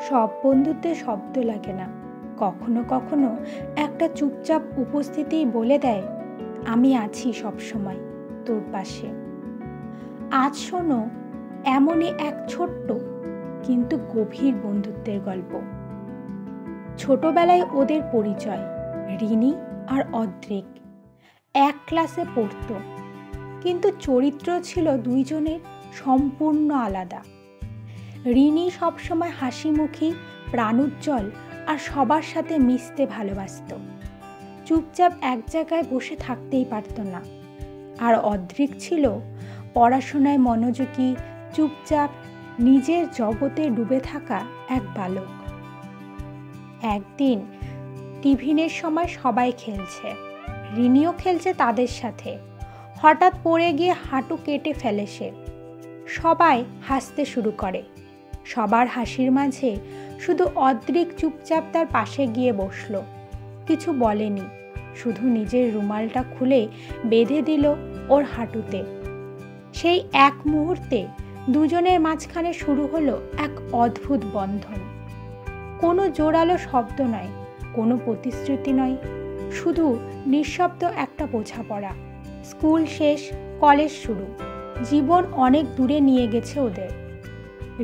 সব বন্ধুত্বে শব্দ লাগে না, কখনো কখনো একটা চুপচাপ উপস্থিতিই বলে দেয়, আমি আছি সবসময় তোর পাশে। আজ শোনো এমনই এক ছোট্ট কিন্তু গভীর বন্ধুত্বের গল্প। ছোটবেলায় ওদের পরিচয়, রিনি আর অদ্রিক এক ক্লাসে পড়তো, কিন্তু চরিত্র ছিল দুইজনের সম্পূর্ণ আলাদা। রিনি সবসময় হাসিমুখী, প্রাণোজ্জ্বল আর সবার সাথে মিশতে ভালোবাসত, চুপচাপ এক জায়গায় বসে থাকতেই পারত না। আর অদ্রিক ছিল পড়াশোনায় মনোযোগী, চুপচাপ নিজের জগতে ডুবে থাকা এক বালক। একদিন টিফিনের সময় সবাই খেলছে, রিনিও খেলছে তাদের সাথে। হঠাৎ পড়ে গিয়ে হাঁটু কেটে ফেলে সে। সবাই হাসতে শুরু করে। সবার হাসির মাঝে শুধু অদ্রিক চুপচাপ তার পাশে গিয়ে বসল, কিছু বলেনি, শুধু নিজের রুমালটা খুলে বেঁধে দিল ওর হাঁটুতে। সেই এক মুহূর্তে দুজনের মাঝখানে শুরু হলো এক অদ্ভুত বন্ধন। কোনো জোরালো শব্দ নয়, কোনো প্রতিশ্রুতি নয়, শুধু নিঃশব্দ একটা বোঝাপড়া। স্কুল শেষ, কলেজ শুরু, জীবন অনেক দূরে নিয়ে গেছে ওদের।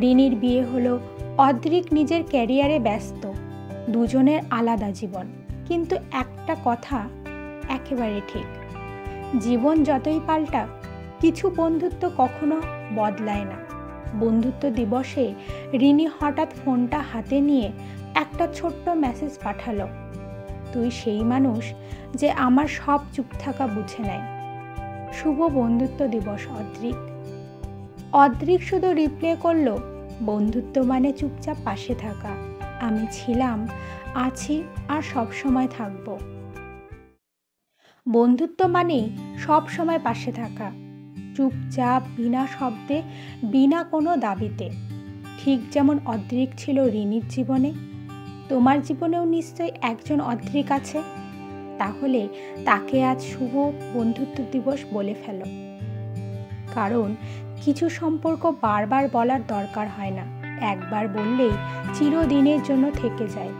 রিনির বিয়ে হলো, অদ্রিক নিজের ক্যারিয়ারে ব্যস্ত, দুজনের আলাদা জীবন। কিন্তু একটা কথা একেবারে ঠিক, জীবন যতই পাল্টাক কিছু বন্ধুত্ব কখনো বদলায় না। বন্ধুত্ব দিবসে রিনি হঠাৎ ফোনটা হাতে নিয়ে একটা ছোট্ট মেসেজ পাঠালো, তুই সেই মানুষ যে আমার সব চুপ থাকা বুঝে নেয়। শুভ বন্ধুত্ব দিবস অদ্রিক। অদ্রিক শুধু রিপ্লাই করলো, বন্ধুত্ব মানে চুপচাপ পাশে থাকা। আমি ছিলাম, আছি আর সব সময় থাকবো। বন্ধুত্ব মানেই সব সময় পাশে থাকা, চুপচাপ, বিনা শব্দে, বিনা কোনো দাবিতে। ঠিক যেমন অদ্রিক ছিল রিনির জীবনে, তোমার জীবনেও নিশ্চয়ই একজন অদ্রিক আছে। তাহলে তাকে আজ শুভ বন্ধুত্ব দিবস বলে ফেলো। কারণ কিছু সম্পর্ক বারবার বলার দরকার হয় না, একবার বললেই চিরদিনের জন্য থেকে যায়।